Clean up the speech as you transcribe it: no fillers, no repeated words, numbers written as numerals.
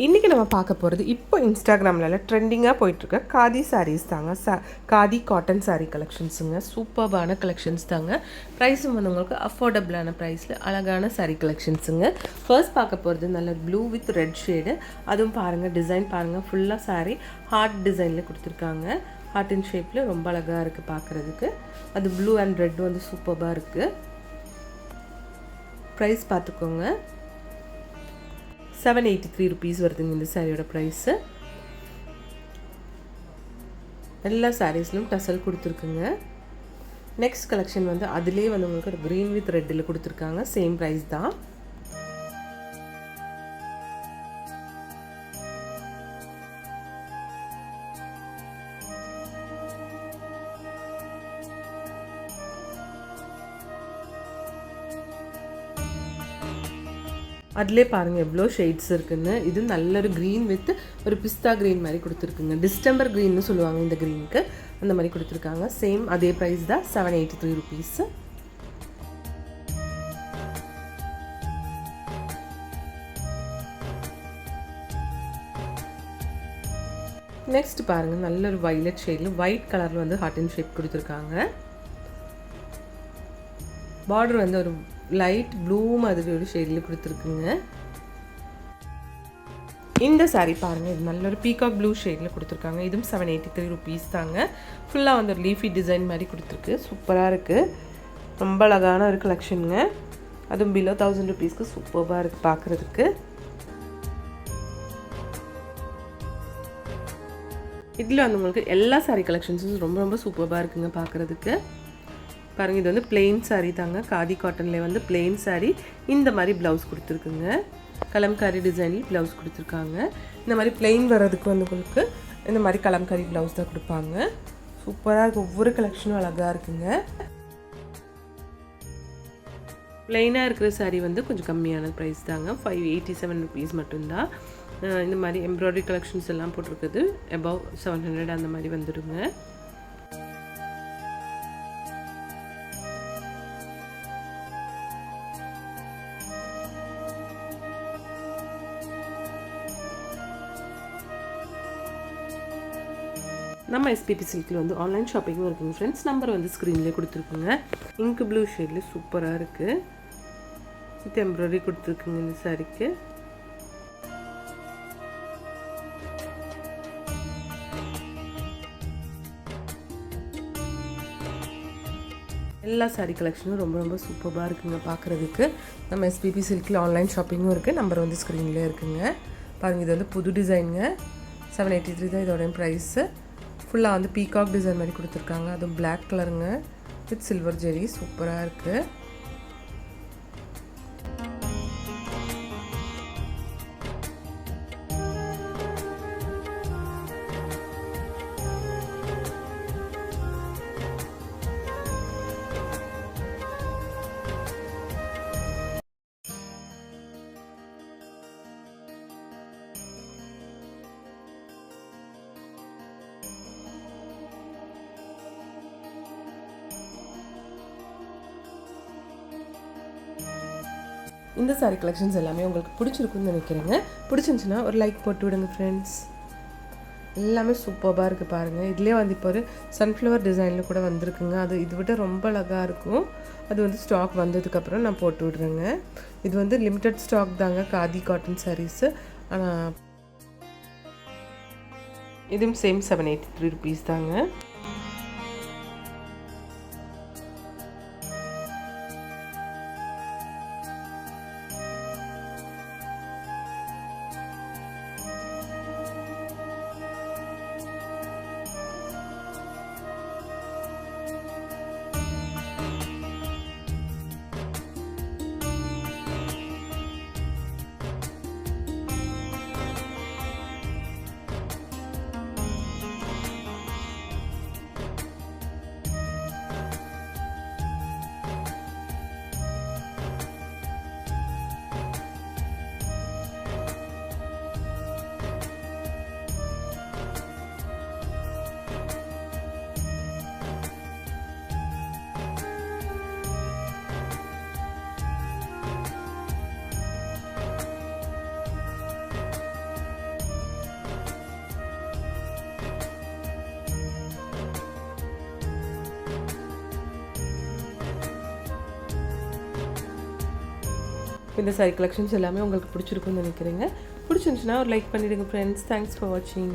இன்றைக்கி நம்ம பார்க்க போகிறது இப்போ இன்ஸ்டாகிராமில் ட்ரெண்டிங்காக போயிட்டுருக்க காதி சாரீஸ் தாங்க. காதி காட்டன் சாரீ கலெக்ஷன்ஸுங்க. சூப்பர்பான கலெக்ஷன்ஸ் தாங்க. ப்ரைஸும் வந்து உங்களுக்கு அஃபோர்டபுளான ப்ரைஸில் அழகான சாரீ கலெக்ஷன்ஸுங்க. ஃபர்ஸ்ட் பார்க்க போகிறது நல்ல ப்ளூ வித் ரெட் ஷேடு. அதுவும் பாருங்கள், டிசைன் பாருங்கள், ஃபுல்லாக சாரீ ஹார்ட் டிசைனில் கொடுத்துருக்காங்க. ஹார்ட் இன் ஷேப்பில் ரொம்ப அழகாக இருக்குது பார்க்குறதுக்கு. அது ப்ளூ அண்ட் ரெட் வந்து சூப்பராக இருக்குது. ப்ரைஸ் பார்த்துக்கோங்க, 783 rupees வருதுங்க இந்த சாரியோட ப்ரைஸு. எல்லா சாரீஸ்லையும் டசல் கொடுத்துருக்குங்க. நெக்ஸ்ட் கலெக்ஷன் வந்து அதிலே வந்து உங்களுக்கு க்ரீன் வித் ரெட்டில் கொடுத்துருக்காங்க. சேம் ப்ரைஸ் தான். அதிலே பாருங்கள் எவ்வளோ ஷேட்ஸ் இருக்குதுன்னு. இது நல்ல ஒரு க்ரீன் வித் ஒரு பிஸ்தா க்ரீன் மாதிரி கொடுத்துருக்குங்க. டிஸ்டம்பர் க்ரீன்னு சொல்லுவாங்க இந்த க்ரீனுக்கு, அந்த மாதிரி கொடுத்துருக்காங்க. சேம் அதே ப்ரைஸ் தான், 783 rupees. நெக்ஸ்ட் பாருங்கள், நல்ல ஒரு வைலட் ஷேடில் ஒயிட் கலரில் வந்து ஹார்ட் அண்ட் ஷேப் கொடுத்துருக்காங்க. பார்டர் வந்து ஒரு லைட் ப்ளூ மாதிரி ஒரு ஷேடில் கொடுத்துருக்குங்க. இந்த சாரீ பாருங்கள், இது நல்ல ஒரு பீகாக் ப்ளூ ஷேடில் கொடுத்துருக்காங்க. இதுவும் 783 rupees தாங்க. ஃபுல்லாக வந்து ஒரு லீஃபி டிசைன் மாதிரி கொடுத்துருக்கு. சூப்பராக இருக்குது, ரொம்ப அழகான ஒரு கலெக்ஷனுங்க. அதுவும் பிலோ 1000 rupeesக்கு சூப்பராக இருக்குது பார்க்குறதுக்கு. இதில் வந்து உங்களுக்கு எல்லா சாரீ கலெக்ஷன்ஸும் ரொம்ப ரொம்ப சூப்பராக இருக்குங்க பார்க்குறதுக்கு. பாருங்கள், இது வந்து பிளெயின் சாரீ தாங்க. காதி காட்டனில் வந்து பிளெயின் சாரீ. இந்த மாதிரி ப்ளவுஸ் கொடுத்துருக்குங்க. கலம்காரி டிசைனில் ப்ளவுஸ் கொடுத்துருக்காங்க. இந்த மாதிரி பிளெயின் வர்றதுக்கு வந்து உங்களுக்கு இந்த மாதிரி கலம்காரி ப்ளவுஸ் தான் கொடுப்பாங்க. சூப்பராக இருக்குது, ஒவ்வொரு கலெக்ஷனும் அழகாக இருக்குங்க. பிளெயினாக இருக்கிற சாரீ வந்து கொஞ்சம் கம்மியான ப்ரைஸ் தாங்க, 587 rupees மட்டும்தான். இந்த மாதிரி எம்ப்ராய்டரி கலெக்ஷன்ஸ் எல்லாம் போட்டிருக்குது அபவ் 700 அந்த மாதிரி வந்துடுங்க. நம்ம எஸ்பிபி சில்கில் வந்து ஆன்லைன் ஷாப்பிங்கும் இருக்குங்க ஃப்ரெண்ட்ஸ். நம்பர் வந்து ஸ்க்ரீன்லேயே கொடுத்துருக்குங்க. இங்க் ப்ளூ ஷேடில் சூப்பராக இருக்குது. வித் எம்ப்ராய்டரி கொடுத்துருக்குங்க இந்த சாரீக்கு. எல்லா சாரீ கலெக்ஷனும் ரொம்ப ரொம்ப சூப்பராக இருக்குங்க பார்க்குறதுக்கு. நம்ம எஸ்பிபி சில்கில் ஆன்லைன் ஷாப்பிங்கும் இருக்குது. நம்பர் வந்து ஸ்க்ரீன்லேயே இருக்குங்க. பாருங்கள், இது வந்து புது டிசைனுங்க. 783 தான் இதோட ப்ரைஸு. ஃபுல்லாக வந்து பீகாக் டிசைன் மாதிரி கொடுத்துருக்காங்க. அதுவும் பிளாக் கலருங்க வித் சில்வர் ஜெரி. சூப்பராக இருக்குது. இந்த சாரீ கலெக்ஷன்ஸ் எல்லாமே உங்களுக்கு பிடிச்சிருக்குன்னு நினைக்கிறேங்க. பிடிச்சிருந்துச்சுன்னா ஒரு லைக் போட்டு விடுங்க ஃப்ரெண்ட்ஸ். எல்லாமே சூப்பராக இருக்குது பாருங்கள். இதுலேயே வந்து இப்போ ஒரு சன்ஃப்ளவர் டிசைனில் கூட வந்திருக்குங்க. அது இது விட ரொம்ப அழகாக இருக்கும். அது வந்து ஸ்டாக் வந்ததுக்கப்புறம் நான் போட்டு விட்றேங்க. இது வந்து லிமிட்டட் ஸ்டாக் தாங்க காதி காட்டன் சாரீஸு. ஆனால் இதுவும் சேம் 783 rupees தாங்க. இந்த saree கலெக்ஷன்ஸ் எல்லாமே உங்களுக்கு பிடிச்சிருக்குன்னு நினைக்கிறேங்க. பிடிச்சிருந்துச்சுன்னா ஒரு லைக் பண்ணிவிடுங்க ஃப்ரெண்ட்ஸ். தேங்க்ஸ் ஃபார் வாட்சிங்.